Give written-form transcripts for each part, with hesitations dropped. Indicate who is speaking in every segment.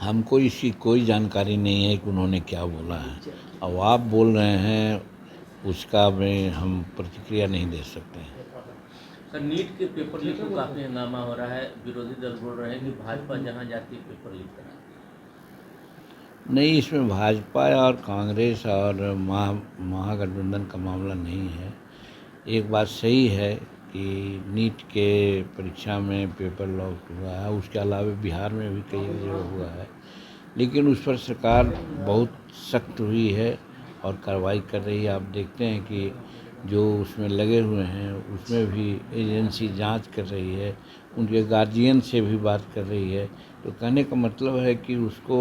Speaker 1: हमको इसकी कोई जानकारी नहीं है कि उन्होंने क्या बोला है। अब आप बोल रहे हैं उसका में हम प्रतिक्रिया नहीं दे सकते हैं।
Speaker 2: सर, नीट के पेपर लीक को काफ़ी हंगामा हो रहा है। विरोधी दल बोल रहे हैं कि भाजपा जहां जाती है पेपर लीक कराती
Speaker 1: नहीं, इसमें भाजपा और कांग्रेस और महागठबंधन का मामला नहीं है। एक बात सही है कि नीट के परीक्षा में पेपर लीक हुआ है, उसके अलावा बिहार में भी कई जगह हुआ है, लेकिन उस पर सरकार बहुत सख्त हुई है और कार्रवाई कर रही है। आप देखते हैं कि जो उसमें लगे हुए हैं उसमें भी एजेंसी जांच कर रही है, उनके गार्जियन से भी बात कर रही है। तो कहने का मतलब है कि उसको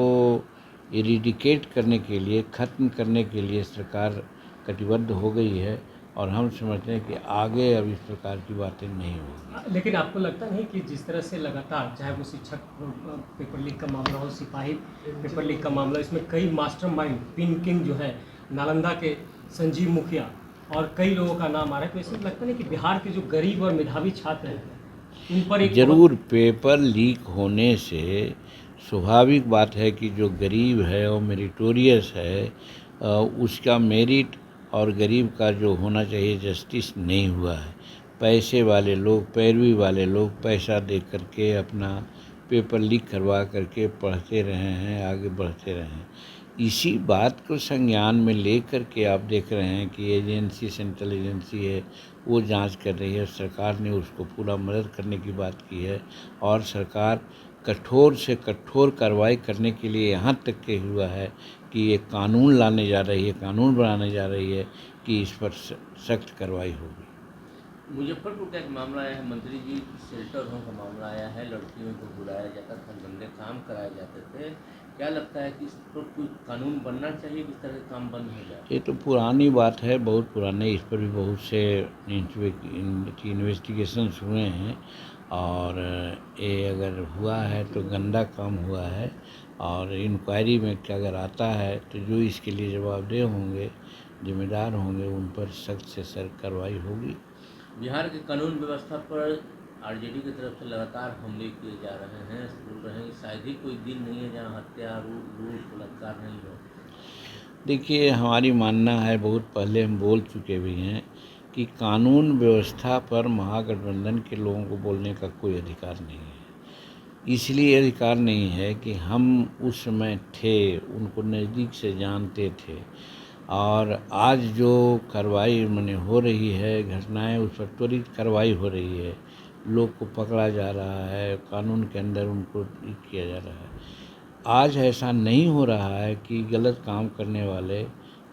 Speaker 1: इरिडिकेट करने के लिए, ख़त्म करने के लिए सरकार कटिबद्ध हो गई है और हम समझते हैं कि आगे अब इस प्रकार की बातें नहीं होगी।
Speaker 3: लेकिन आपको लगता नहीं कि जिस तरह से लगातार, चाहे वो शिक्षक पेपर लीक का मामला हो, सिपाही पेपर लीक का मामला, इसमें कई मास्टरमाइंड, पिन किंग जो है नालंदा के संजीव मुखिया और कई लोगों का नाम आ रहा है, तो इसमें लगता नहीं कि बिहार के जो गरीब और मेधावी छात्र हैं उन पर एक
Speaker 1: ज़रूर पेपर लीक होने से स्वाभाविक बात है कि जो गरीब है और मेरिटोरियस है उसका मेरिट और गरीब का जो होना चाहिए जस्टिस नहीं हुआ है। पैसे वाले लोग, पैरवी वाले लोग पैसा दे करके अपना पेपर लीक करवा करके पढ़ते रहे हैं, आगे बढ़ते रहे हैं। इसी बात को संज्ञान में ले कर के आप देख रहे हैं कि एजेंसी, सेंट्रल एजेंसी है, वो जांच कर रही है। सरकार ने उसको पूरा मदद करने की बात की है और सरकार कठोर से कठोर कार्रवाई करने के लिए यहाँ तक के हुआ है कि एक कानून लाने जा रही है, कानून बनाने जा रही है कि इस पर सख्त कार्रवाई होगी।
Speaker 2: मुजफ्फरपुर का एक मामला आया है, मंत्री जी शेल्टर होम का मामला आया है। लड़कियों को बुलाया जाता था, गंदे काम कराए जाते थे। क्या लगता है कि इस पर कोई कानून बनना चाहिए कि इस तरह के काम बंद हो जाए?
Speaker 1: ये तो पुरानी बात है, बहुत पुराने, इस पर भी बहुत से इन्वेस्टिगेशंस हुए हैं और ये अगर हुआ है तो गंदा काम हुआ है और इंक्वायरी में क्या अगर आता है तो जो इसके लिए जवाबदेह होंगे, जिम्मेदार होंगे, उन पर सख्त से सख्त कार्रवाई होगी।
Speaker 2: बिहार की कानून व्यवस्था पर आरजेडी की तरफ से लगातार हमले किए जा रहे हैं। बोल रहे हैं कि शायद ही कोई दिन नहीं है जहां हत्या, लूट, बलात्कार नहीं हो।
Speaker 1: देखिए, हमारी मानना है, बहुत पहले हम बोल चुके भी हैं कि कानून व्यवस्था पर महागठबंधन के लोगों को बोलने का कोई अधिकार नहीं है। इसलिए अधिकार नहीं है कि हम उस समय थे, उनको नज़दीक से जानते थे और आज जो कार्रवाई माने हो रही है, घटनाएं, उस पर त्वरित कार्रवाई हो रही है, लोग को पकड़ा जा रहा है, कानून के अंदर उनको किया जा रहा है। आज ऐसा नहीं हो रहा है कि गलत काम करने वाले,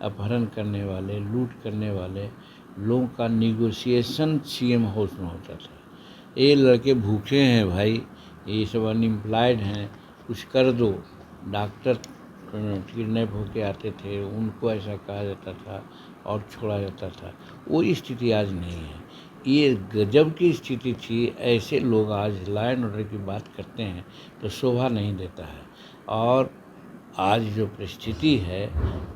Speaker 1: अपहरण करने वाले, लूट करने वाले लोगों का निगोशिएशन सीएम हाउस में होता था। ये लड़के भूखे हैं भाई, ये सब अनएम्प्लॉयड हैं, कुछ कर दो। डॉक्टर किडनैप होके आते थे, उनको ऐसा कहा जाता था और छोड़ा जाता था। वो स्थिति आज नहीं है। ये गजब की स्थिति थी। ऐसे लोग आज लॉ एंड ऑर्डर की बात करते हैं तो शोभा नहीं देता है। और आज जो परिस्थिति है,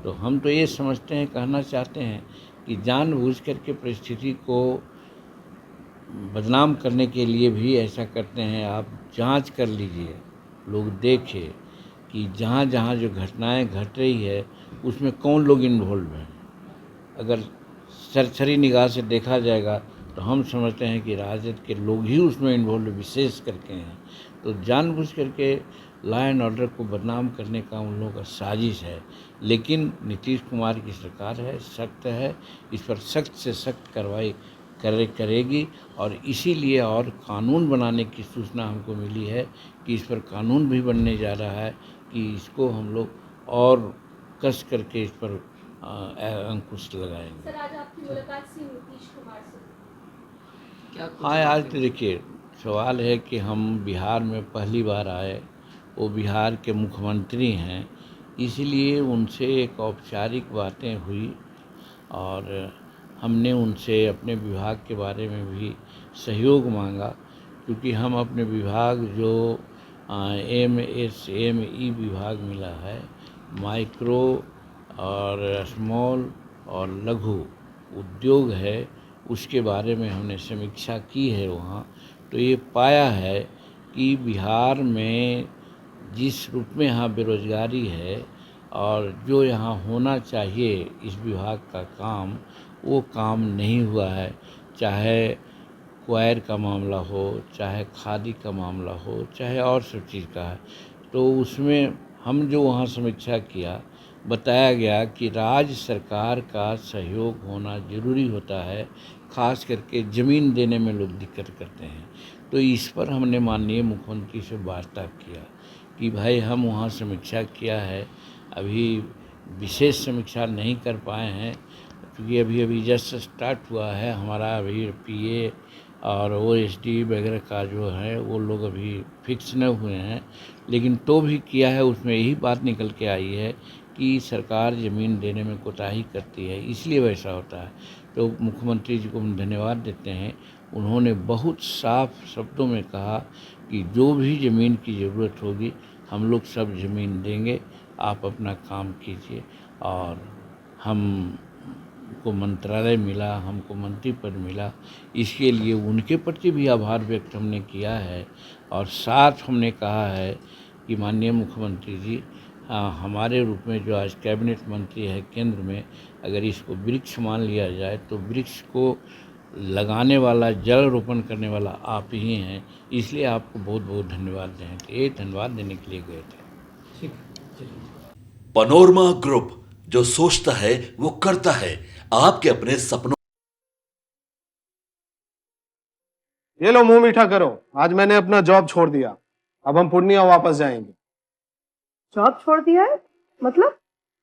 Speaker 1: तो हम तो ये समझते हैं, कहना चाहते हैं कि जानबूझ करके परिस्थिति को बदनाम करने के लिए भी ऐसा करते हैं। आप जांच कर लीजिए, लोग देखें कि जहाँ जहाँ जो घटनाएं घट रही है उसमें कौन लोग इन्वॉल्व हैं। अगर सरसरी निगाह से देखा जाएगा तो हम समझते हैं कि राजद के लोग ही उसमें इन्वॉल्व विशेष करके हैं। तो जानबूझ करके लॉ एंड ऑर्डर को बदनाम करने का उन लोगों का साजिश है। लेकिन नीतीश कुमार की सरकार है, सख्त है, इस पर सख्त से सख्त कार्रवाई करेगी और इसीलिए और कानून बनाने की सूचना हमको मिली है कि इस पर कानून भी बनने जा रहा है कि इसको हम लोग और कस करके इस पर अंकुश लगाएंगे।
Speaker 4: सर, आज आपकी मुलाकात थी नीतीश कुमार से, क्या कुछ
Speaker 1: हाँ, आज
Speaker 4: बातें
Speaker 1: तो देखिए, सवाल है कि हम बिहार में पहली बार आए, वो बिहार के मुख्यमंत्री हैं, इसलिए उनसे एक औपचारिक बातें हुई और हमने उनसे अपने विभाग के बारे में भी सहयोग मांगा, क्योंकि हम अपने विभाग जो MSME विभाग मिला है, माइक्रो और स्मॉल और लघु उद्योग है, उसके बारे में हमने समीक्षा की है वहाँ। तो ये पाया है कि बिहार में जिस रूप में यहाँ बेरोजगारी है और जो यहाँ होना चाहिए इस विभाग का काम, वो काम नहीं हुआ है। चाहे क्वायर का मामला हो, चाहे खादी का मामला हो, चाहे और सब चीज़ का है। तो उसमें हम जो वहाँ समीक्षा किया, बताया गया कि राज्य सरकार का सहयोग होना ज़रूरी होता है, ख़ास करके ज़मीन देने में लोग दिक्कत करते हैं। तो इस पर हमने माननीय मुख्यमंत्री से वार्ता किया कि भाई हम वहाँ समीक्षा किया है, अभी विशेष समीक्षा नहीं कर पाए हैं क्योंकि अभी जस्ट स्टार्ट हुआ है हमारा। अभी पीए और ओएसडी वगैरह का जो है वो लोग अभी फिक्स न हुए हैं, लेकिन तो भी किया है। उसमें यही बात निकल के आई है कि सरकार ज़मीन देने में कोताही करती है, इसलिए वैसा होता है। तो मुख्यमंत्री जी को हम धन्यवाद देते हैं, उन्होंने बहुत साफ शब्दों में कहा कि जो भी ज़मीन की ज़रूरत होगी हम लोग सब ज़मीन देंगे, आप अपना काम कीजिए। और हमको मंत्रालय मिला, हमको मंत्री पद मिला, इसके लिए उनके प्रति भी आभार व्यक्त हमने किया है। और साथ हमने कहा है कि माननीय मुख्यमंत्री जी, हमारे रूप में जो आज कैबिनेट मंत्री है केंद्र में, अगर इसको वृक्ष मान लिया जाए तो वृक्ष को लगाने वाला, जल रोपण करने वाला आप ही हैं, इसलिए आपको बहुत बहुत धन्यवाद दें। तो ये धन्यवाद देने के लिए गए थे।
Speaker 3: ठीक है, चलिए।
Speaker 5: पनोरमा ग्रुप, जो सोचता है वो करता है। आपके अपने सपनों।
Speaker 6: ये लो मुंह मीठा करो, आज मैंने अपना जॉब छोड़ दिया, अब हम पूर्णिया वापस जाएंगे।
Speaker 7: जॉब छोड़ दिया है? मतलब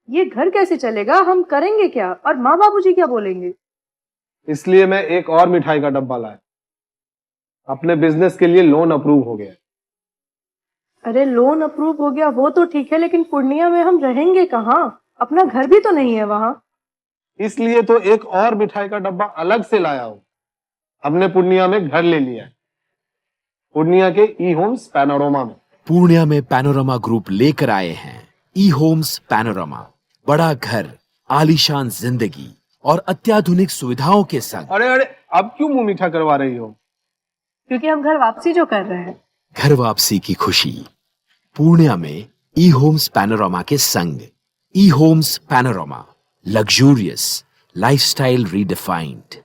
Speaker 7: ये घर कैसे चलेगा? हम करेंगे क्या? और माँ बाबूजी क्या बोलेंगे?
Speaker 6: इसलिए मैं एक और मिठाई का डब्बा लाया, अपने बिजनेस के लिए लोन अप्रूव हो गया।
Speaker 7: अरे लोन अप्रूव हो गया वो तो ठीक है, लेकिन पूर्णिया में हम रहेंगे कहाँ? अपना घर भी तो नहीं है वहाँ।
Speaker 6: इसलिए तो एक और मिठाई का डब्बा अलग से लाया हूँ। हमने पूर्णिया में घर ले लिया है, पूर्णिया के ई होम्स पैनोरमा में।
Speaker 8: पूर्णिया में पैनोरमा ग्रुप लेकर आए हैं ई होम्स पैनोरमा। बड़ा घर, आलीशान जिंदगी और अत्याधुनिक सुविधाओं के संग।
Speaker 6: अरे अरे, अब क्यों मुंह मीठा करवा रही हो?
Speaker 7: क्योंकि हम घर वापसी जो कर रहे हैं।
Speaker 8: घर वापसी की खुशी पूर्णिया में ई होम्स पैनोरमा के संग। E Homes Panorama, luxurious lifestyle redefined.